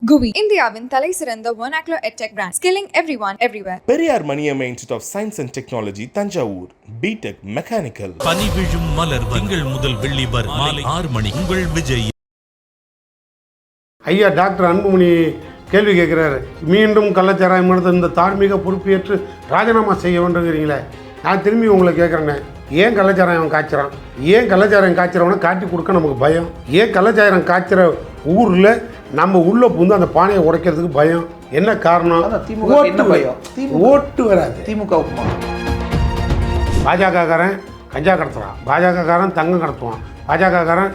GUI இந்தியாவின் தலை சிறந்த vernacular edtech brand, skilling everyone everywhere. Periyar Maniammai institute of science and technology Thanjavur, BTech mechanical. பனி விழும் மலர் திங்கள் முதல் வெள்ளி வரை மாலை 6 மணி. உங்கள் விஜய். ஐயா டாக்டர் அன்புமணி கேள்வி கேட்குறாரு, மீண்டும் கள்ளச்சாராயம் எடுத்து இந்த தார்மீக பொறுப்பேற்று ராஜினாமா செய்ய வேண்டுங்கிறீங்களே. நான் திரும்பி உங்களை கேட்குறேன்னே, ஏன் கள்ளச்சாராயம் காய்ச்சறான்? ஏன் கள்ளச்சாராயம் காய்ச்சறவனை காட்டி கொடுக்க நமக்கு பயம்? ஏன் கள்ளச்சாராயம் காய்ச்சற ஊரில் நம்ம உள்ள புந்து அந்த பானையை உடைக்கிறதுக்கு பயம்? என்ன காரணம்? ஓட்டு வராது. திமுக பாஜகக்காரன் கஞ்சா கடத்துவான், பாஜகக்காரன் தங்கம் கடத்துவான், பாஜகக்காரன்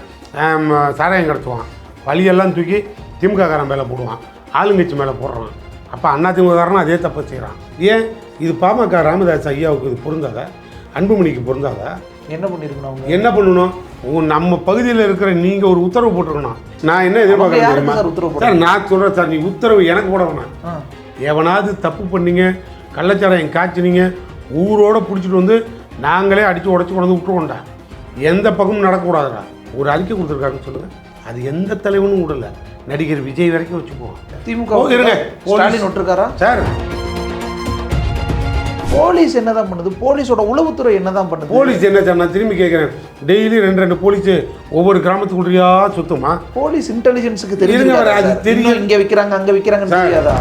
சாராயம் கடத்துவான், வழியெல்லாம் தூக்கி திமுககாரன் மேலே போடுவான், ஆளுங்கட்சி மேலே போடுறான். அப்போ அதிமுககாரன் அதே தப்பு செய்கிறான். ஏன் இது பாமக ராமதாஸ் ஐயாவுக்கு இது பொருந்தாதா? அன்புமணிக்கு பொருந்தாதா? என்ன பண்ணிருக்கணும்? என்ன பண்ணணும்? நம்ம பகுதியில் இருக்கிற நீங்கள் ஒரு உத்தரவு போட்டிருக்கணும். நான் என்ன எதிர்பார்க்குறேன் தெரியுமா சார்? நான் சொல்கிறேன் சார், நீ உத்தரவு எனக்கு போட வேணாம். எவனாவது தப்பு பண்ணீங்க, கள்ளச்சாராயம் காய்ச்சினீங்க, ஊரோடு பிடிச்சிட்டு வந்து நாங்களே அடித்து உடச்சி கொண்டு வந்து விட்டுருவோண்டா, எந்த பக்கமும் நடக்கக்கூடாதுடா, ஒரு அறிக்கை கொடுத்துருக்காருன்னு சொல்லுங்கள். அது எந்த தலைவனும் விடலை. நடிகர் விஜய் வரைக்கும் வச்சுக்குவோம். திமுக இருங்க, ஸ்டாலின் விட்டுருக்காரா சார்? போலீஸ் என்னதான் பண்ணுது? போலீஸோட உளவுத்துறை என்னதான் பண்ணுது? போலீஸ் என்ன சார்? நான் திரும்பி கேட்குறேன், டெய்லி 2 போலீஸ் ஒவ்வொரு கிராமத்துக்குள்ளேயா சுத்தமா? போலீஸ் இன்டெலிஜென்ஸுக்கு தெரியும், அது தெரியும். இங்கே விற்கிறாங்க அங்கே விற்கிறாங்கன்னு தெரியாதா?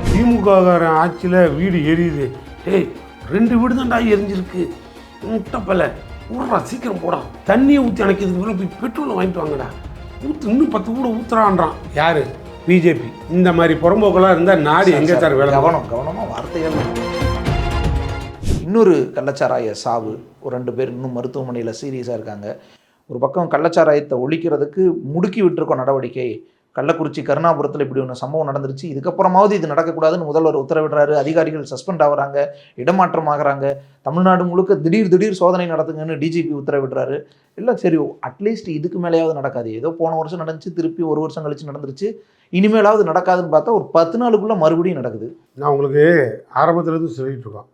திமுக ஆட்சியில் வீடு எரியுது. டேய் 2 வீடு தான்டா எரிஞ்சிருக்கு, முட்டைப்பலை ஊடுறா, சீக்கிரம் போடா, தண்ணியை ஊற்றி அணைக்கிறதுக்கு மேலே போய் பெட்ரோலை வாங்கிட்டு வாங்கடா, இன்னும் 10 வீடு ஊத்துறான்றான். யாரு? பிஜேபி. இந்த மாதிரி புறம்போக்கெல்லாம் இருந்தால் நாடு எங்கே சார் வேலை? கவனமாக வார்த்தைகள். இன்னொரு கள்ளச்சாராய சாவு, ஒரு 2 பேர் இன்னும் மருத்துவமனையில் சீரியஸாக இருக்காங்க. ஒரு பக்கம் கள்ளச்சாராயத்தை ஒழிக்கிறதுக்கு முடுக்கி விட்டுருக்கோம் நடவடிக்கை. கள்ளக்குறிச்சி கருணாபுரத்தில் இப்படி ஒன்று சம்பவம் நடந்துருச்சு, இதுக்கப்புறமாவது இது நடக்கக்கூடாதுன்னு முதல்வர் உத்தரவிடுறாரு. அதிகாரிகள் சஸ்பெண்ட் ஆகுறாங்க, இடமாற்றம் ஆகிறாங்க. தமிழ்நாடு முழுக்க திடீர் சோதனை நடத்துங்கன்னு டிஜிபி உத்தரவிடுறாரு. எல்லாம் சரி, அட்லீஸ்ட் இதுக்கு மேலேயாவது நடக்காது. ஏதோ போன வருஷம் நடந்துச்சு, திருப்பி 1 வருஷம் கழிச்சு நடந்துருச்சு, இனிமேலாவது நடக்காதுன்னு பார்த்தா ஒரு 10 நாளுக்குள்ளே மறுபடியும் நடக்குது. நான் உங்களுக்கு ஆரம்பத்துலேருந்து சொல்லிகிட்டு இருக்கோம்,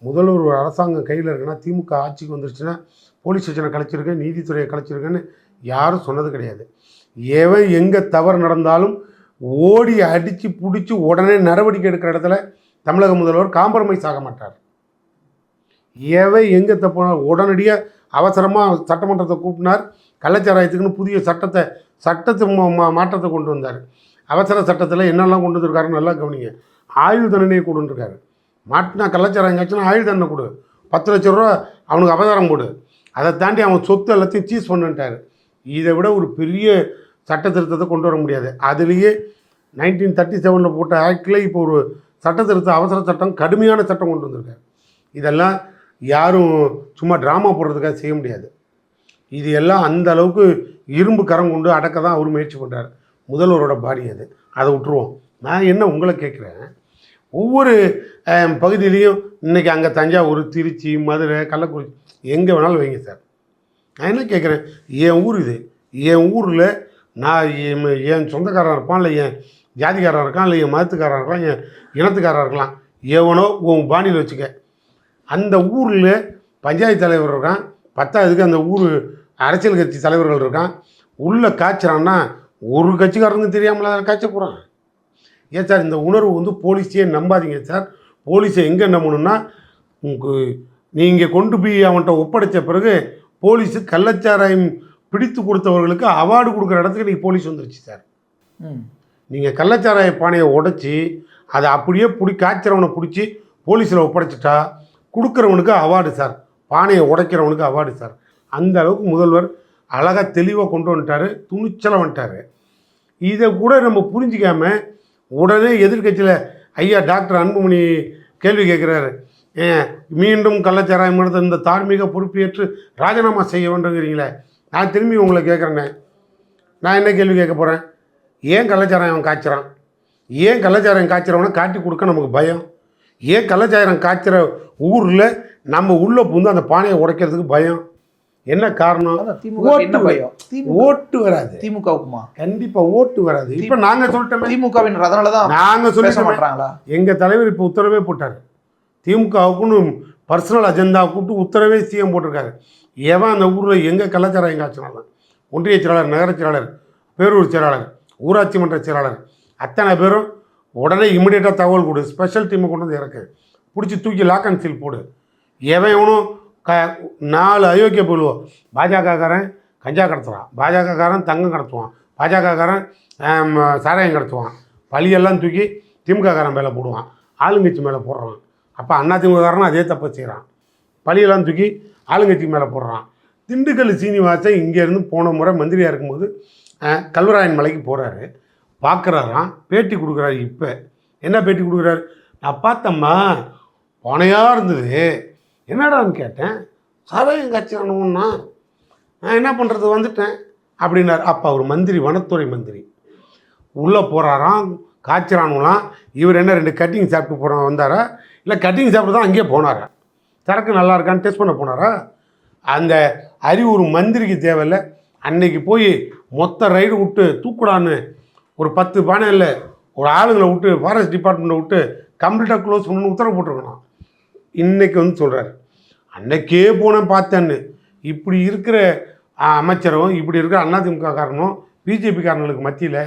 முதல்வர் ஒரு அரசாங்கம் கையில் இருக்குன்னா, திமுக ஆட்சிக்கு வந்துருச்சுன்னா போலீஸ் ஸ்டேஷனை கலைச்சிருக்கேன், நீதித்துறையை கலைச்சிருக்கேன்னு யாரும் சொன்னது கிடையாது. எவன் எங்கே தவறு நடந்தாலும் ஓடி அடித்து பிடிச்சி உடனே நடவடிக்கை எடுக்கிற இடத்துல தமிழக முதல்வர் காம்ப்ரமைஸ் ஆக மாட்டார். எவன் எங்கே தப்பு உடனடியாக அவசரமாக சட்டமன்றத்தை கூப்பினார். கள்ளச்சாராயத்துக்குன்னு புதிய சட்டத்தை மாற்றத்தை கொண்டு வந்தார். அவசர சட்டத்தில் என்னெல்லாம் கொண்டு வந்திருக்காருன்னு நல்லா கவனிங்க. ஆயுள் தண்டனையை கொண்டு வந்திருக்காரு. மாட்டினா கள்ளச்சாராயம் காய்ச்சினா ஆயுள் தண்டனை கொடு, 10 லட்ச ரூபா அவனுக்கு அபதாரம் போடு, அதை தாண்டி அவன் சொத்து எல்லாத்தையும் சீஸ் பண்ணிட்டார். இதை விட ஒரு பெரிய சட்ட திருத்தத்தை கொண்டு வர முடியாது. அதுலேயே 1937 போட்ட ஆக்டில் இப்போ ஒரு சட்ட திருத்த அவசர சட்டம், கடுமையான சட்டம் கொண்டு வந்திருக்காரு. இதெல்லாம் யாரும் சும்மா ட்ராமா போடுறதுக்காக செய்ய முடியாது. இது எல்லாம் அந்த அளவுக்கு இரும்பு கரம் கொண்டு அடக்க தான் அவர் முயற்சி பண்ணுறாரு. முதல்வரோட பாடி அது, அதை விட்டுருவோம். நான் என்ன உங்களை கேட்குறேன், ஒவ்வொரு பகுதியிலையும் இன்றைக்கி அங்கே தஞ்சாவூர், திருச்சி, மதுரை, கள்ளக்குறிச்சி எங்கே வேணாலும் வைங்க சார். நான் என்ன கேட்குறேன், என் ஊர் இது, என் ஊரில் நான் என் சொந்தக்காரன் இருப்பான், இல்லை என் ஜாதிக்காரன் இருக்கான், இல்லை என் மதத்துக்காரன் இருக்கலாம், என் இனத்துக்காரன் இருக்கலாம், எவனோ உன் பாணியில் வச்சுக்க. அந்த ஊரில் பஞ்சாயத்து தலைவர் இருக்கான், 10ஆவதுக்கு அந்த ஊர் அரசியல் கட்சி தலைவர்கள் இருக்கான். உள்ளே காய்ச்சிறான்னா ஒரு கட்சிக்காரனுக்கு தெரியாமல் அதை காய்ச்ச போகிறான். ஏன் சார் இந்த உணர்வு வந்து போலீஸையே நம்பாதீங்க சார். போலீஸை எங்கே நம்பணுன்னா, நீங்கள் கொண்டு போய் அவன்கிட்ட ஒப்படைச்ச பிறகு போலீஸு கள்ளச்சாராயம் பிடித்து கொடுத்தவர்களுக்கு அவார்டு கொடுக்குற இடத்துக்கு நீங்கள் போலீஸ் வந்துருச்சு சார். நீங்கள் கள்ளச்சாராய பானையை உடைச்சி அதை அப்படியே காய்ச்சறவனை பிடிச்சி போலீஸில் ஒப்படைச்சிட்டா கொடுக்குறவனுக்கு அவார்டு சார், பானையை உடைக்கிறவனுக்கு அவார்டு சார். அந்த அளவுக்கு முதல்வர் அழகாக தெளிவாக கொண்டு வந்துட்டார், துணிச்சலாக வந்துட்டார். இதை கூட நம்ம புரிஞ்சிக்காமல் உடனே எதிர்கட்சியில் ஐயா டாக்டர் அன்புமணி கேள்வி கேட்குறாரு, மீண்டும் கள்ளச்சாராயம் எடுத்து இந்த தார்மீக பொறுப்பேற்று ராஜினாமா செய்ய வேண்டுங்கிறீங்களே. நான் திரும்பி உங்களை கேட்குறேன்னே, நான் என்ன கேள்வி கேட்க போகிறேன்? ஏன் கள்ளச்சாராயம் காய்ச்சறான்? ஏன் கள்ளச்சாராயம் காய்ச்சறவனை காட்டி கொடுக்க நமக்கு பயம்? ஏன் கள்ளச்சாராயம் காய்ச்சற ஊரில் நம்ம உள்ளே புந்து அந்த பானையை உடைக்கிறதுக்கு பயம்? என்ன காரணம்? ஓட்டு வராது. திமுகவுக்குமா? கண்டிப்பாக ஓட்டு வராது. இப்போ நாங்கள் சொல்லிட்டோம் திமுகவின், அதனால தான் நாங்கள் சொல்ல மாட்டாங்களா? எங்கள் தலைவர் இப்போ உத்தரவே போட்டார், திமுகவுக்குன்னு பர்சனல் அஜெண்டா கூப்பிட்டு உத்தரவே சிஎம் போட்டிருக்காரு. எவன் அந்த ஊரில் எங்கே கள்ளச்சாராயம் காய்ச்சினாலும் ஒன்றிய செயலாளர், நகர செயலாளர், பேரூர் செயலாளர் ஊராட்சி மன்ற செயலாளர், அத்தனை பேரும் உடனே இமிடியேட்டாக தகவல் கொடு, ஸ்பெஷல் டீமை கொண்டு வந்து இறக்கு, பிடிச்சி தூக்கி லாக் அண்ட் சீல் போடு. எவனும் 4 அயோக்கிய போடுவோம். பாஜகக்காரன் கஞ்சா கடத்துவான், பாஜகக்காரன் தங்கம் கடத்துவான், பாஜகக்காரன் சாராயம் கடத்துவான், பழியெல்லாம் தூக்கி திமுககாரன் மேலே போடுவான், ஆளுங்கட்சி மேலே போடுறான். அப்போ அதிமுககாரன் அதே தப்பை செய்கிறான், பழியெல்லாம் தூக்கி ஆளுங்கட்சி மேலே போடுறான். திண்டுக்கல் சீனிவாசன் இங்கேருந்து போன முறை மந்திரியாக இருக்கும்போது கல்வராயன் மலைக்கு போகிறாரு, பார்க்குறாராம், பேட்டி கொடுக்குறாரு. இப்போ என்ன பேட்டி கொடுக்குறாரு? நான் பார்த்தம்மா போனையாக இருந்தது, என்னடான்னு கேட்டேன், சாராயம் காய்ச்சணுன்னா நான் என்ன பண்ணுறது வந்துட்டேன் அப்படின்னாரு. அப்போ அவர் மந்திரி, வனத்துறை மந்திரி உள்ளே போகிறாராம், காய்ச்சறானுலாம். இவர் என்ன 2 கட்டிங் சாப்பிட்டு போகிறான் வந்தாரா, இல்லை கட்டிங் சாப்பிட்டு தான் அங்கேயே போனாரா, சரக்கு நல்லா இருக்கான்னு டெஸ்ட் பண்ண போனாரா? அந்த அறிவு ஒரு மந்திரிக்கு தேவையில்லை. அன்னைக்கு போய் மொத்த ரைடு விட்டு தூக்குடான்னு ஒரு 10 பானையில் ஒரு ஆளுங்களை விட்டு ஃபாரஸ்ட் டிபார்ட்மெண்ட்டை விட்டு கம்ப்ளீட்டாக க்ளோஸ் பண்ணணும்னு உத்தரவு போட்டிருக்கணும். இன்றைக்கி வந்து சொல்கிறாரு, அன்னைக்கே போனேன் பார்த்தேன்னு. இப்படி இருக்கிற அமைச்சரும், இப்படி இருக்கிற அதிமுக காரனும் பிஜேபி காரங்களுக்கு மத்தியில்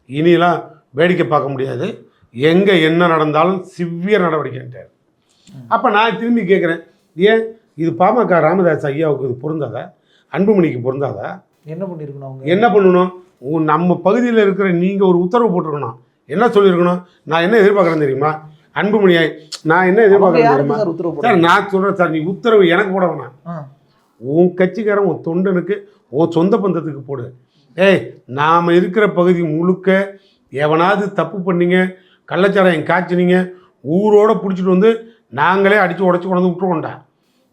இனியெல்லாம் வேடிக்கை பார்க்க முடியாது. எங்கே என்ன நடந்தாலும் சிவியர் நடவடிக்கைன்ட்டார். அப்போ நான் திரும்பி கேட்குறேன், ஏன் இது பாமக ராமதாஸ் ஐயாவுக்கு இது பொருந்தாதா, அன்புமணிக்கு பொருந்தாதா? என்ன பண்ணியிருக்கணும் அவங்க? என்ன பண்ணணும்? நம்ம பகுதியில் இருக்கிற நீங்கள் ஒரு உத்தரவு போட்டிருக்கணும். என்ன சொல்லியிருக்கணும்? நான் என்ன எதிர்பார்க்குறேன் தெரியுமா? அன்புமணியாய் நான் என்ன எதிர்பார்க்குறேன் தெரியுமா சார்? நான் சொல்கிறேன் சார், நீ உத்தரவு எனக்கு போட வேணாம், உன் கட்சிக்காரன் உன் தொண்டனுக்கு உன் சொந்த பந்தத்துக்கு போடு. ஏய், நாம் இருக்கிற பகுதி முழுக்க எவனாவது தப்பு பண்ணிங்க, கள்ளச்சாராயம் காய்ச்சினீங்க, ஊரோடு பிடிச்சிட்டு வந்து நாங்களே அடித்து உடச்சி கொண்டு வந்து விட்டுருவோண்டா,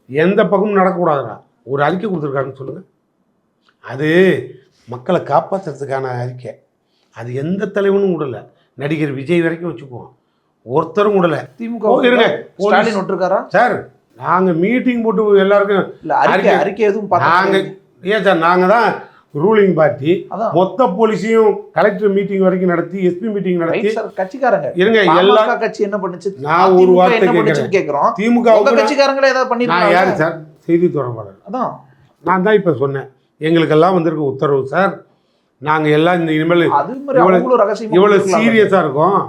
எந்த பக்கமும் நடக்கக்கூடாதுடா, ஒரு அறிக்கை கொடுத்துருக்காருன்னு சொல்லுங்கள். அது மக்களை காப்பாற்றுறதுக்கான அறிக்கை. அது எந்த தலைவனும் விடலை. நடிகர் விஜய் வரைக்கும் வச்சுக்குவோம், ஒருத்தரும் விடலை. திமுக இருங்க, ஸ்டாலின் விட்டுருக்காரா சார்? நாங்கள் மீட்டிங் போட்டு எல்லாருக்கும் அறிக்கை எதுவும் நாங்கள் ஏன் சார், நாங்கள் தான் ரூலிங் பார்ட்டி. மொத்த போலீஸையும் கலெக்டர் மீட்டிங் வரைக்கும் நடத்தி, எஸ்பி மீட்டிங் நடத்தி, கட்சிக்காரங்க இருங்க எல்லா கட்சி என்ன பண்ணுச்சு? நான் ஒரு வார்த்தை கேட்கிறேன், திமுக கட்சிக்காரங்களே ஏதாவது பண்ணிருக்காங்க? நான் யாரு சார்? செய்தி தொடர்பாளர். அதான் நான் தான் இப்போ சொன்னேன், எங்களுக்கெல்லாம் வந்திருக்க உத்தரவு சார், நாங்கள் எல்லாம் இந்த இனிமேல் இவ்வளோ சீரியஸாக இருக்கோம்.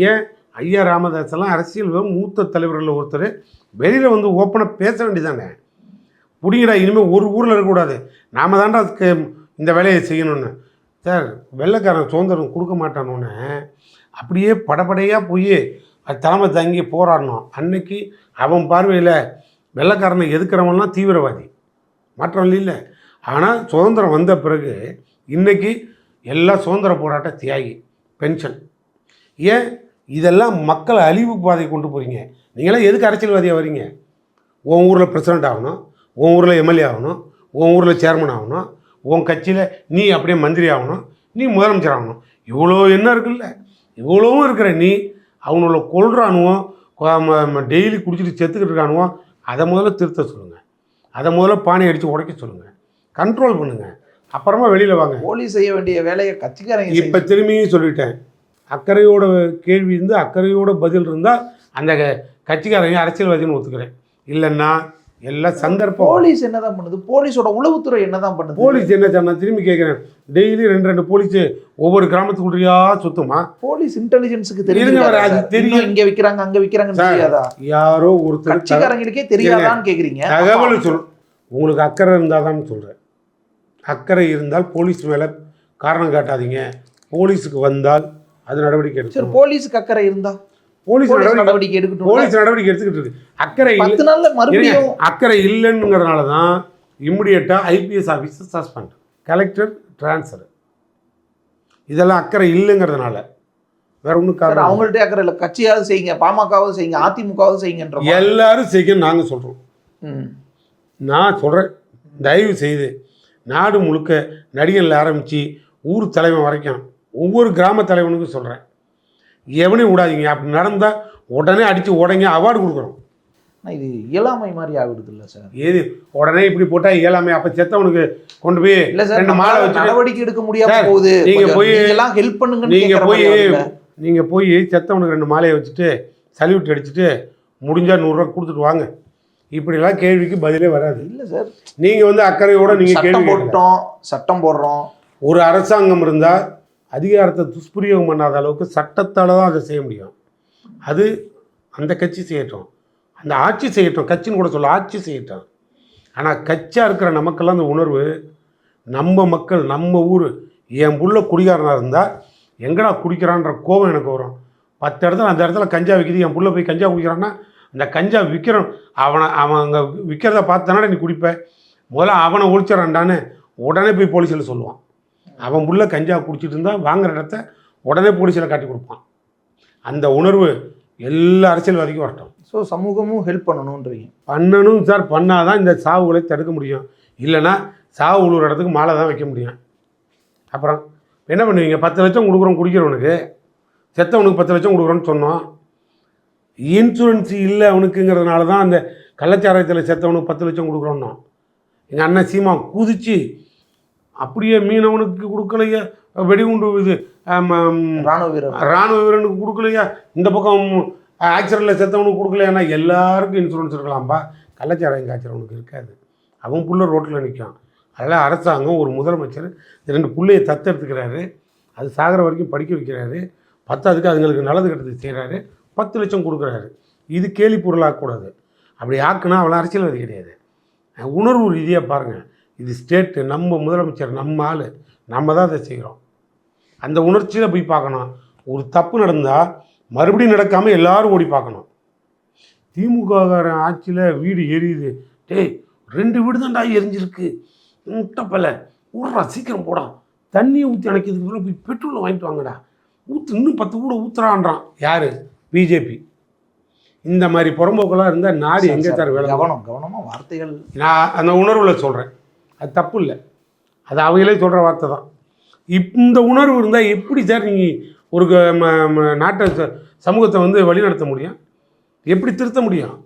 ஏன் ஐயா ராமதாஸ் எல்லாம் அரசியல் மூத்த தலைவர்கள் ஒருத்தர் வெளியில் வந்து ஓப்பனாக பேச வேண்டியதானே? பிடிங்கடா, இனிமேல் ஒரு ஊரில் இருக்கக்கூடாது, நாம் தாண்டா அதுக்கு இந்த வேலையை செய்யணும்னு. சார், வெள்ளைக்காரன் சுதந்திரம் கொடுக்க மாட்டானோன்னு அப்படியே படப்படையாக போய் அது தலைமை தங்கி போராடணும். அன்னைக்கு அவன் பார்வையில் வெள்ளைக்காரனை எதுக்கிறவன்லாம் தீவிரவாதி, மற்றவன் இல்லை. ஆனால் சுதந்திரம் வந்த பிறகு இன்றைக்கி எல்லாம் சுதந்திர போராட்ட தியாகி, பென்ஷன். ஏன் இதெல்லாம் மக்களை அழிவு பாதை கொண்டு போகிறீங்க? நீங்களாம் எதுக்கு அரசியல்வாதியாக வரீங்க? உன் ஊரில் பிரசிடெண்ட் ஆகணும், உன் ஊரில் எம்எல்ஏ ஆகணும், உன் ஊரில் சேர்மன் ஆகணும், உன் கட்சியில் நீ அப்படியே மந்திரி ஆகணும், நீ முதலமைச்சர் ஆகணும். இவ்வளோ என்ன இருக்குல்ல, இவ்வளவும் இருக்கிற நீ அவங்கள கொள்றானுவோம், டெய்லி குடிச்சிட்டு செத்துக்கிட்டு இருக்கானுவோம். அதை முதல்ல திருத்த சொல்லுங்கள், அதை முதல்ல பானை அடித்து உடைக்க சொல்லுங்கள், கண்ட்ரோல் பண்ணுங்கள், அப்புறமா வெளியில் வாங்க. போலீஸ் செய்ய வேண்டிய வேலையை கட்சிக்காரங்க. இப்போ திரும்பியும் சொல்லிட்டேன், அக்கறையோட கேள்வி இருந்து அக்கறையோட பதில் இருந்தால் அந்த கட்சிக்காரங்க அரசியல்வாதின்னு ஒத்துக்கிறேன். இல்லைன்னா எல்லாம் சந்தர்ப்பம். போலீஸ் என்னதான் பண்ணுது? போலீஸோட உளவுத்துறை என்னதான் பண்ணுது? போலீஸ் என்ன சார், நான் திரும்பி கேட்குறேன், டெய்லி 2 போலீஸ் ஒவ்வொரு கிராமத்துக்குள்ளேயா சுத்தமா? போலீஸ் இன்டெலிஜென்ஸுக்கு தெரியும், அது தெரியும், இங்கே விற்கிறாங்க அங்கே விற்கிறாங்கன்னு தெரியாதா? யாரோ ஒருத்தர் கட்சிக்காரங்களுக்கே தெரியாதான்னு கேட்குறீங்க. தகவல் சொல், உங்களுக்கு அக்கறை இருந்தால் தான் சொல்கிறேன். அக்கறை இருந்தால் போலீஸ் மேலே காரணம் காட்டாதீங்க, போலீஸுக்கு வந்தால் அது நடவடிக்கை எடுக்கும். சரி, போலீஸுக்கு அக்கறை இருந்தால் போலீஸ் நடவடிக்கை எடுக்கட்டும். போலீஸ் நடவடிக்கை எடுத்துக்கிட்டு இருக்கு. அக்கறை 10 நாள்ல மறுபடியும் அக்கறை இல்லைங்கிறதுனால தான் இம்மிடியட்டாக IPS officer suspend, collector transfer. இதெல்லாம் அக்கறை இல்லைங்கிறதுனால, வேற ஒன்றும் காரணம். அவங்கள்ட்ட அக்கறை இல்லை. கட்சியாவது செய்யுங்க, பாமகவாவது செய்யுங்க, அதிமுகவாவது செய்யுங்கன்ற எல்லாரும் செய்ய நாங்கள் சொல்கிறோம். நான் சொல்கிறேன், தயவு செய்து நாடு முழுக்க நடிகரில் ஆரம்பித்து ஊர் தலைவன் வரைக்கும் ஒவ்வொரு கிராம தலைவனுக்கும் சொல்கிறேன், எவனையும் விடாதீங்க. அப்படி நடந்தால் உடனே அடித்து உடனே அவார்டு கொடுக்குறோம். இது இயலாமை மாதிரி ஆகிடுது இல்லை சார்? ஏது உடனே இப்படி போட்டால் இயலாமை? அப்போ செத்தவனுக்கு கொண்டு போய் இல்லை சார், 2 மாலை வச்சு நடவடிக்கை எடுக்க முடியாம போகுது. நீங்கள் போய் எல்லாம் ஹெல்ப் பண்ணுங்க. நீங்கள் போய் செத்தவனுக்கு 2 மாலையை வச்சுட்டு சல்யூட் அடிச்சுட்டு முடிஞ்சால் 100 ரூபா கொடுத்துட்டு வாங்க. இப்படிலாம் கேள்விக்கு பதிலே வராது. இல்லை சார், நீங்கள் வந்து அக்கறையோடு நீங்கள் கேள்வி போட்டோம், சட்டம் போடுறோம். ஒரு அரசாங்கம் இருந்தால் அதிகாரத்தை துஷ்பிரயோகம் பண்ணாத அளவுக்கு சட்டத்தால் தான் அதை செய்ய முடியும். அது அந்த கட்சி செய்யட்டும், அந்த ஆட்சி செய்யட்டும், கட்சின்னு கூட சொல்ல ஆட்சி செய்யட்டும். ஆனால் கட்சியாக இருக்கிற நமக்கெல்லாம் அந்த உணர்வு, நம்ம மக்கள் நம்ம ஊர் என் புள்ள குடிகாரனாக இருந்தால் எங்கடா குடிக்கிறான்ற கோபம் எனக்கு வரும். 10 இடத்துல அந்த இடத்துல கஞ்சா விற்கிது, என் புள்ள போய் கஞ்சா குடிக்கிறான்னா அந்த கஞ்சா விற்கிறோம் அவன் அங்கே விற்கிறத பார்த்தானே நீ குடிப்ப, முதல்ல அவனை ஒழிச்சிடறான்டான்னு உடனே போய் போலீஸில் சொல்லுவான். அவன் புள்ள கஞ்சா குடிச்சிட்டு இருந்தால் வாங்குற இடத்த உடனே போலீஸில் காட்டி கொடுப்பான். அந்த உணர்வு எல்லா அரசியல்வாதிக்கும் வரட்டும். ஸோ சமூகமும் ஹெல்ப் பண்ணணுன்றீங்க. பண்ணணும் சார், பண்ணாதான் இந்த சாவுகளை தடுக்க முடியும். இல்லைன்னா சாவு உழுவுற இடத்துக்கு மாலை தான் வைக்க முடியும். அப்புறம் என்ன பண்ணுவீங்க? 10 லட்சம் கொடுக்குறோம் குடிக்கிறவனுக்கு, செத்தவனுக்கு 10 லட்சம் கொடுக்குறோன்னு சொன்னோம். இன்சூரன்ஸ் இல்லை அவனுக்குங்கிறதுனால தான் அந்த கள்ளச்சாராயத்தில் செத்தவனுக்கு 10 லட்சம் கொடுக்குறோன்னோ. எங்கள் அண்ணன் சீமா குதிச்சு அப்படியே மீனவனுக்கு கொடுக்கலையா, வெடிகுண்டு இது இராணுவ வீரனுக்கு கொடுக்கலையா, இந்த பக்கம் ஆக்சிடெண்ட்டில் செத்தவனுக்கு கொடுக்கலையானா எல்லாருக்கும் இன்சூரன்ஸ் இருக்கலாம்பா, கள்ளச்சாராயம் காய்ச்சறவனுக்கு இருக்காது. அவன் புள்ள ரோட்டில் நிற்கும். அதெல்லாம் அரசாங்கம் ஒரு முதலமைச்சர் 2 பிள்ளையை தத்தெடுத்துக்கிறாரு, அது சாகிற வரைக்கும் படிக்க வைக்கிறாரு, 10க்கு அதுங்களுக்கு நல்லது கெட்டது செய்கிறாரு, 10 லட்சம் கொடுக்குறாரு. இது கேலி பொருளாகக்கூடாது. அப்படி ஆக்குனா அவளை அரசியல்வாதி கிடையாது. உணர்வு ரீதியாக பாருங்கள், இது ஸ்டேட்டு, நம்ம முதலமைச்சர், நம்ம ஆள், நம்ம தான் அதை செய்கிறோம். அந்த உணர்ச்சியில் போய் பார்க்கணும். ஒரு தப்பு நடந்தால் மறுபடியும் நடக்காமல் எல்லாரும் ஓடி பார்க்கணும். திமுக ஆட்சியில் வீடு எரியுது, டேய் 2 வீடு தான்டா எரிஞ்சிருக்கு, முட்டைப்பல ஊடுறா சீக்கிரம் போடா, தண்ணியை ஊற்றி அணைக்கிறதுக்கு பிறகு போய் பெட்ரோலை வாங்கிட்டு வாங்கடா, ஊற்று இன்னும் 10 கூட ஊற்றுறான்றான். யார்? பிஜேபி. இந்த மாதிரி புறம்போக்கெல்லாம் இருந்தால் நாடு எங்கே சார் வேலை? கவனமாக வார்த்தைகள். நான் அந்த உணர்வில் சொல்கிறேன், அது தப்பு இல்லை, அது அவங்களே சொல்கிற வார்த்தை தான். இந்த உணர்வு இருந்தால் எப்படி சார் நீங்கள் ஒரு நாட்டை சமூகத்தை வழிநடத்த முடியும்? எப்படி திருத்த முடியும்?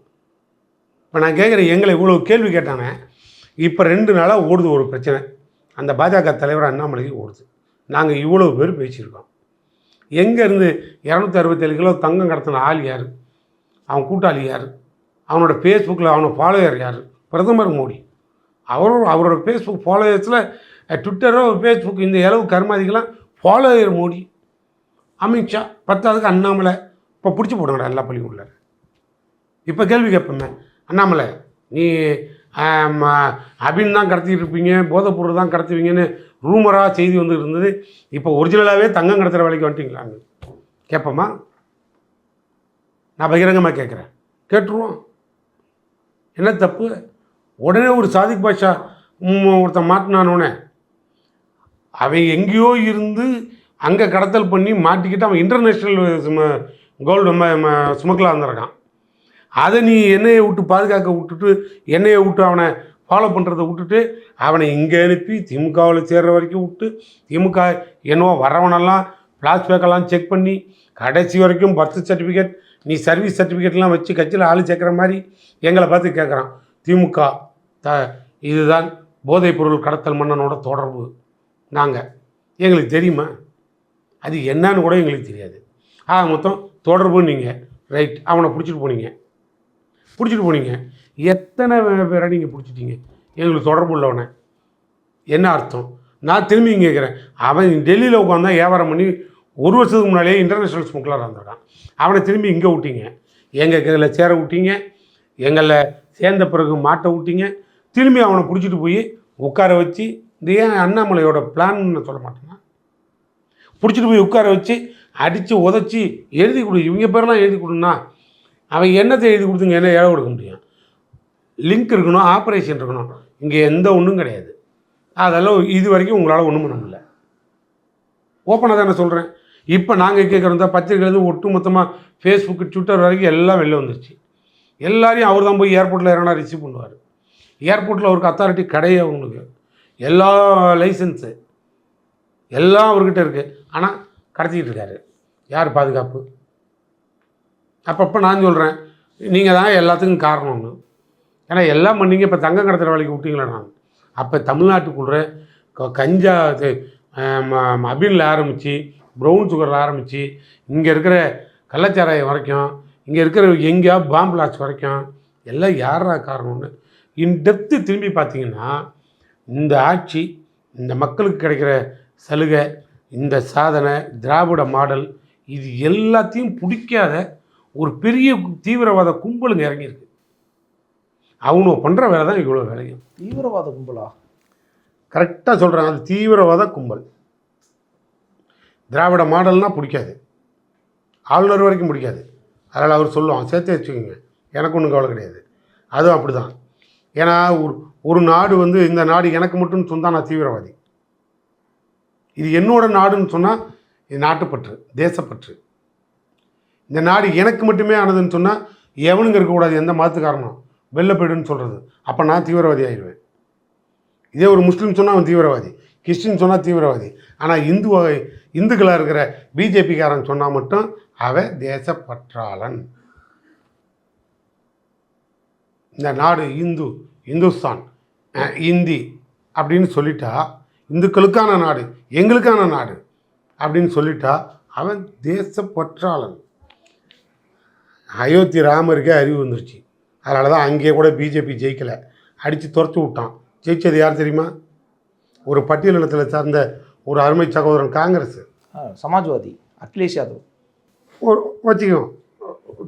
இப்போ நான் கேட்குறேன், எங்களை இவ்வளோ கேள்வி கேட்டானே, இப்போ 2 நாளாக ஓடுது ஒரு பிரச்சனை, அந்த பாஜக தலைவர் அண்ணாமலைக்கு ஓடுது. நாங்கள் இவ்வளோ பேர் பேசியிருக்கோம். எங்கேருந்து 267 கிலோ தங்கம் கடத்தின ஆள் யார்? அவன் கூட்டாளி யார்? அவனோட ஃபேஸ்புக்கில் அவனோட ஃபாலோயர் யார்? பிரதமர் மோடி. அவரோட ஃபேஸ்புக் ஃபாலோயர்ஸில் ட்விட்டரோ ஃபேஸ்புக் இந்த அளவு கருமாதிக்கெல்லாம் ஃபாலோயர் மோடி. அமித்ஷா 10க்கு அண்ணாமலை. இப்போ பிடிச்சி போடுங்கடா எல்லா பள்ளியும் உள்ள. இப்போ கேள்வி கேட்போமே, அண்ணாமலை நீ அபின் தான் கடத்திட்டு இருப்பீங்க, போதைப்பொருள் தான் கடத்துவீங்கன்னு ரூமராக செய்தி இருந்தது, இப்போ ஒரிஜினலாகவே தங்கம் கடத்துகிற வேலைக்கு வந்துட்டீங்களாங்க கேட்போமா? நான் பகிரங்கமாக கேட்குறேன், கேட்டுருவோம். என்ன தப்பு? உடனே ஒரு சாதிக் பாஷா ஒருத்தன் மாட்டினானோடனே அவன் எங்கேயோ இருந்து அங்கே கடத்தல் பண்ணி மாட்டிக்கிட்டு அவன் இன்டர்நேஷ்னல் கோல்டு சுமக்கலாக இருந்திருக்கான். அதை நீ எண்ணெயை விட்டு பாதுகாக்க விட்டுட்டு, எண்ணெயை விட்டு அவனை ஃபாலோ பண்ணுறதை விட்டுட்டு அவனை இங்கே அனுப்பி திமுகவில் சேர்கிற வரைக்கும் விட்டு, திமுக என்னவோ வரவனெல்லாம் ஃப்ளாஷ்பேக்கெல்லாம் செக் பண்ணி கடைசி வரைக்கும் பர்த் சர்டிஃபிகேட், நீ சர்வீஸ் சர்டிஃபிகேட்லாம் வச்சு கட்சியில் ஆள் சேர்க்குற மாதிரி எங்களை பார்த்து கேட்குறான். திமுக இதுதான் போதைப்பொருள் கடத்தல் மன்னனோட தொடர்பு. நாங்கள் எங்களுக்கு தெரியுமா? அது என்னன்னு கூட எங்களுக்கு தெரியாது. மொத்தம் தொடர்பு நீங்கள் ரைட், அவனை பிடிச்சிட்டு போனீங்க. எத்தனை பேரை நீங்கள் பிடிச்சிட்டீங்க? எங்களுக்கு தொடர்பு உள்ளவனை என்ன அர்த்தம்? நான் திரும்பி இங்கே கேட்குறேன், அவன் டெல்லியில் உட்காந்தா வியாபாரம் பண்ணி 1 வருஷத்துக்கு முன்னாலேயே இன்டர்நேஷ்னல் ஸ்மோக்கலாக இருந்திருக்கான். அவனை திரும்பி இங்கே விட்டீங்க, எங்கள் இதில் சேர விட்டீங்க, எங்களை சேர்ந்த பிறகு மாட்ட விட்டீங்க, திரும்பி அவனை பிடிச்சிட்டு போய் உட்கார வச்சு, இது ஏன் அண்ணாமலையோட பிளான்னு சொல்ல மாட்டேன்னா, பிடிச்சிட்டு போய் உட்கார வச்சு அடித்து உதச்சி எழுதி கொடு, இவங்க பேரெல்லாம் எழுதி கொடுன்னா அவன் என்னத்தை எழுதி கொடுத்துங்க என்ன ஏழை கொடுக்க முடியும்? லிங்க் இருக்கணும், ஆப்ரேஷன் இருக்கணும். இங்கே எந்த ஒன்றும் கிடையாது. அதெல்லாம் இது வரைக்கும் உங்களால் ஒன்றும் பண்ண முடியல. ஓப்பனாக தானே சொல்கிறேன். இப்போ நாங்கள் கேட்குறோம் தான், பத்திரிகைலேருந்து ஒட்டு மொத்தமாக ஃபேஸ்புக்கு ட்விட்டர் வரைக்கும் எல்லாம் வெளில வந்துருச்சு. எல்லாரையும் அவர் தான் போய் ஏர்போர்ட்டில் இறங்கினா ரிசீவ் பண்ணுவார். ஏர்போர்ட்டில் அவருக்கு அத்தாரிட்டி கிடையாது, அவங்களுக்கு எல்லா லைசன்ஸு எல்லாம் அவர்கிட்ட இருக்குது. ஆனால் கடத்திக்கிட்டு இருக்காரு. யார் பாதுகாப்பு? அப்பப்போ நான் சொல்கிறேன், நீங்கள் தான் எல்லாத்துக்கும் காரணம்னு. ஏன்னா எல்லாம் பண்ணீங்க, இப்போ தங்கம் கடத்துகிற வேலைக்கு விட்டீங்களா? நான் அப்போ தமிழ்நாட்டுக்குள்ளே கஞ்சா அபினில் ஆரம்பித்து ப்ரௌன் சுகரில் ஆரம்பித்து இங்கே இருக்கிற கள்ளச்சாராயம் வரைக்கும், இங்கே இருக்கிற எங்கேயா பாம்பு பிளாஸ்ட் வரைக்கும் எல்லாம் யாரா காரணம்னு இன்டெப்த்து திரும்பி பார்த்தீங்கன்னா, இந்த ஆட்சி, இந்த மக்களுக்கு கிடைக்கிற சலுகை, இந்த சாதனை, திராவிட மாடல், இது எல்லாத்தையும் பிடிக்காத ஒரு பெரிய தீவிரவாத கும்பலுங்க இறங்கியிருக்கு. அவங்க பண்ணுற வேலை தான் இவ்வளோ வேலையும். தீவிரவாத கும்பலா? கரெக்டாக சொல்கிறாங்க, அது தீவிரவாத கும்பல். திராவிட மாடல்னால் பிடிக்காது, ஆளுநர் வரைக்கும் பிடிக்காது. அதனால் அவர் சொல்லுவான், சேர்த்து வச்சுக்கோங்க, எனக்கு ஒன்றும் கவலை கிடையாது. அதுவும் அப்படி தான். ஏன்னா ஒரு நாடு வந்து இந்த நாடு எனக்கு மட்டும் சொன்னால் நான் தீவிரவாதி. இது என்னோட நாடுன்னு சொன்னால் இது நாட்டுப்பற்று, தேசப்பற்று. இந்த நாடு எனக்கு மட்டுமே ஆனதுன்னு சொன்னால் எவனுங்க இருக்கக்கூடாது, எந்த மதத்துக்காரனும் வெளில போய்டுன்னு சொல்கிறது. அப்போ நான் தீவிரவாதி ஆயிடுவேன். இதே ஒரு முஸ்லீம் சொன்னால் அவன் தீவிரவாதி, கிறிஸ்டின் சொன்னால் தீவிரவாதி. ஆனால் இந்துக்களாக இருக்கிற பிஜேபிக்காரன் சொன்னால் மட்டும் அவன் தேசப்பற்றாளன். இந்த நாடு இந்துஸ்தான், இந்தி அப்படின்னு சொல்லிட்டா, இந்துக்களுக்கான நாடு, எங்களுக்கான நாடு அப்படின்னு சொல்லிட்டா அவன் தேசப்பற்றாளன். அயோத்தி ராமருக்கே அறிவு வந்துருச்சு. அதனால தான் அங்கேயே கூட பிஜேபி ஜெயிக்கலை, அடித்து துரத்து விட்டான். ஜெயிச்சது யார் தெரியுமா? ஒரு பட்டியலினத்தில் சார்ந்த ஒரு அருமை சகோதரன், காங்கிரஸ், சமாஜ்வாதி, அகிலேஷ் யாதவ். ஒரு வச்சுக்கோ,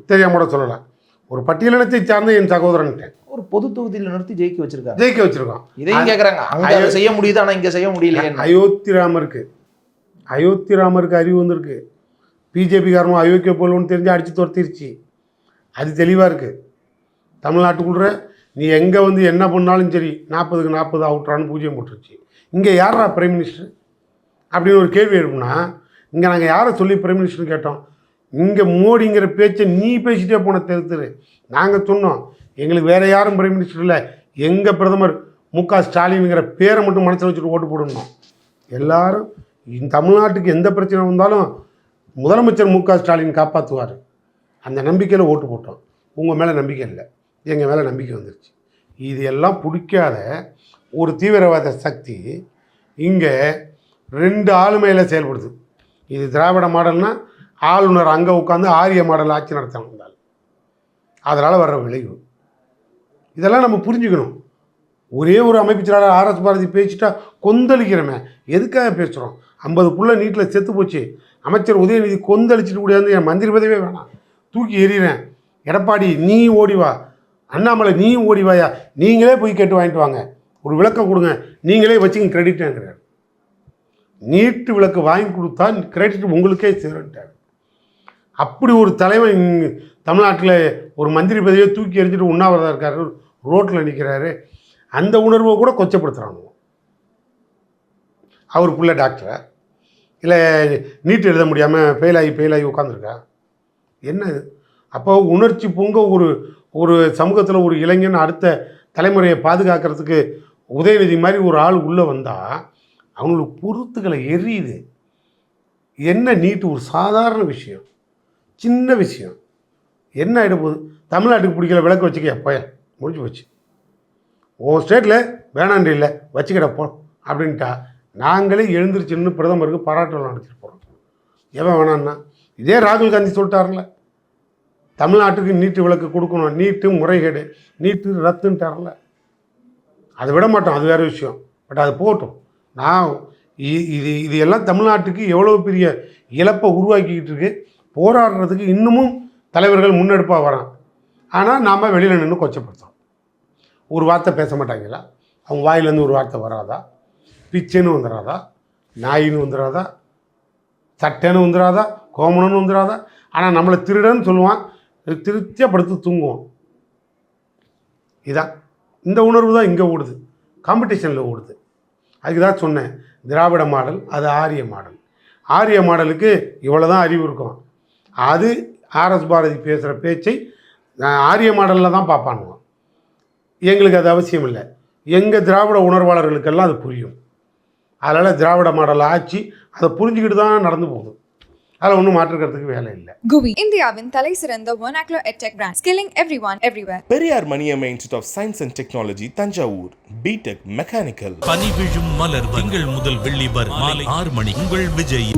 தெரியாம கூட சொல்லலாம். ஒரு பட்டியலினத்தை சார்ந்த என் சகோதரன்ட்டேன் ஒரு பொது தொகுதியில் நிறுத்தி ஜெயிக்க வச்சிருக்கோம். இதையும் கேட்குறாங்க, அங்கே அதை செய்ய முடியுது, ஆனால் இங்கே செய்ய முடியல. அயோத்தி ராமருக்கு அறிவு வந்திருக்கு. பிஜேபிக்காரனும் அயோக்கிய போலன்னு தெரிஞ்சு அடித்து துரத்திருச்சு. அது தெளிவாக இருக்குது. தமிழ்நாட்டுக்குள்ள நீ எங்கே வந்து என்ன பண்ணாலும் சரி 40க்கு 40 அவுட்ரான்னு பூஜ்ஜியம் போட்டுருச்சு. இங்கே யாரா பிரைம் மினிஸ்டர் அப்படின்னு ஒரு கேள்வி எழுப்புனா, இங்கே நாங்கள் யாரை சொல்லி பிரைம் மினிஸ்டர்னு கேட்டோம்? இங்கே மோடிங்கிற பேச்சை நீ பேசிட்டே போன தெரு நாங்கள் சொன்னோம், எங்களுக்கு வேறு யாரும் பிரைம் மினிஸ்டர் இல்லை, எங்கள் பிரதமர் மு.க. ஸ்டாலினுங்கிற பேரை மட்டும் மனசில் வச்சுட்டு ஓட்டு போடணும். எல்லாரும் தமிழ்நாட்டுக்கு எந்த பிரச்சனை வந்தாலும் முதலமைச்சர் மு.க. ஸ்டாலின் காப்பாற்றுவார், அந்த நம்பிக்கையில் ஓட்டு போட்டோம். உங்கள் மேலே நம்பிக்கை இல்லை, எங்கள் மேலே நம்பிக்கை வந்துருச்சு. இது எல்லாம் பிடிக்காத ஒரு தீவிரவாத சக்தி இங்கே 2 ஆளுமையில் செயல்படுது. இது திராவிட மாடல்னால் ஆளுநர் அங்கே உட்காந்து ஆரிய மாடல் ஆட்சி நடத்த வந்தால் அதனால் வர்ற விளைவு. இதெல்லாம் நம்ம புரிஞ்சுக்கணும். ஒரே ஒரு அமைப்பு செயலாளர் ஆர்எஸ் பாரதி பேசிட்டா கொந்தளிக்கிறோமே, எதுக்காக பேசுகிறோம்? 50 புள்ள நீட்டில் செத்து போச்சு, அமைச்சர் உதயநிதி கொந்தளிச்சுட்டு கூடியாந்து என் மந்திரி பதவியே வேணாம், தூக்கி எறிகிறேன், எடப்பாடி நீ ஓடிவா, அண்ணாமலை நீ ஓடிவாயா, நீங்களே போய் கேட்டு வாங்கிட்டு வாங்க, ஒரு விளக்கம் கொடுங்க, நீங்களே வச்சுங்க கிரெடிட்டுங்கிறார். நீட்டு விளக்கு வாங்கி கொடுத்தா கிரெடிட் உங்களுக்கே சேருன்ட்டார். அப்படி ஒரு தலைவன் தமிழ்நாட்டில் ஒரு மந்திரி பதவியை தூக்கி எறிஞ்சிட்டு உண்ணாவிரதம் இருக்காரு, ரோட்டில் நிற்கிறாரு. அந்த உணர்வை கூட கொச்சப்படுத்துகிறாங்க. அவர் பிள்ளை டாக்டரா இல்லை நீட் எழுத முடியாமல் ஃபெயிலாகி உட்காந்துருக்கா? என்ன அப்போ உணர்ச்சி பொங்க ஒரு சமூகத்தில் ஒரு இளைஞன் அடுத்த தலைமுறையை பாதுகாக்கிறதுக்கு உதயநிதி மாதிரி ஒரு ஆள் உள்ளே வந்தால் அவங்களுக்கு பொறுத்துக்களை எரியுது. என்ன நீட்டு ஒரு சாதாரண விஷயம், சின்ன விஷயம், என்ன ஆகிட போகுது? தமிழ்நாட்டுக்கு பிடிக்கல விளக்கு வச்சுக்க போய முடிஞ்சு போச்சு. ஸ்டேட்டில் வேணாண்டு இல்லை வச்சுக்கிடப்போ அப்படின்ட்டா நாங்களே எழுந்திருச்சுன்னு பிரதமருக்கு பாராட்டு நடத்திட்டு போகிறோம். எவன் வேணான்னா இதே ராகுல் காந்தி சொல்லிட்டார்ல, தமிழ்நாட்டுக்கு நீட்டு விளக்கு கொடுக்கணும், நீட்டு முறைகேடு, நீட்டு ரத்துன்ட்டார்ல. அதை விட மாட்டோம், அது வேறு விஷயம். பட் அது போகட்டும். நான் இது எல்லாம் தமிழ்நாட்டுக்கு எவ்வளோ பெரிய இழப்பை உருவாக்கிக்கிட்டு இருக்கு. போராடுறதுக்கு இன்னமும் தலைவர்கள் முன்னெடுப்பாக வரான். ஆனால் நாம் வெளியில் நின்று கொச்சப்படுத்தோம். ஒரு வார்த்தை பேச மாட்டாங்களா? அவங்க வாயிலேருந்து ஒரு வார்த்தை வராதா? பிச்சைன்னு வந்துடாதா? நாயின்னு வந்துடாதா? சட்டைன்னு வந்துடாதா? கோமணன்னு வந்துடாதா? ஆனால் நம்மளை திருடன்னு சொல்லுவான், திருப்தியாக படுத்து தூங்குவோம். இதான் இந்த உணர்வு தான் இங்கே ஓடுது, காம்படிஷனில் ஓடுது. அதுக்கு தான் சொன்னேன், திராவிட மாடல் அது ஆரிய மாடல். ஆரிய மாடலுக்கு இவ்வளோ தான் அறிவு இருக்கும். அது ஆர்எஸ் பாரதி பேசுகிற பேச்சை ஆரிய மாடலில் தான் பார்ப்பானுவோம். எங்களுக்கு அது அவசியம் இல்லை. எங்கள் திராவிட உணர்வாளர்களுக்கெல்லாம் அது புரியும். அதனால் திராவிட மாடல் ஆட்சி அதை புரிஞ்சுக்கிட்டு தான் நடந்து போகுது. அதில் ஒன்றும் மாற்றுக்கிறதுக்கு வேலை இல்லை. GUVI இந்தியாவின் தலை சிறந்த vernacular edtech brand, skilling everyone everywhere. Periyar Maniammai institute of science and technology Thanjavur, BTech mechanical. பனி விழும் மலர் திங்கள் முதல் வெள்ளி வரை மாலை 6 மணி. உங்கள் விஜய்.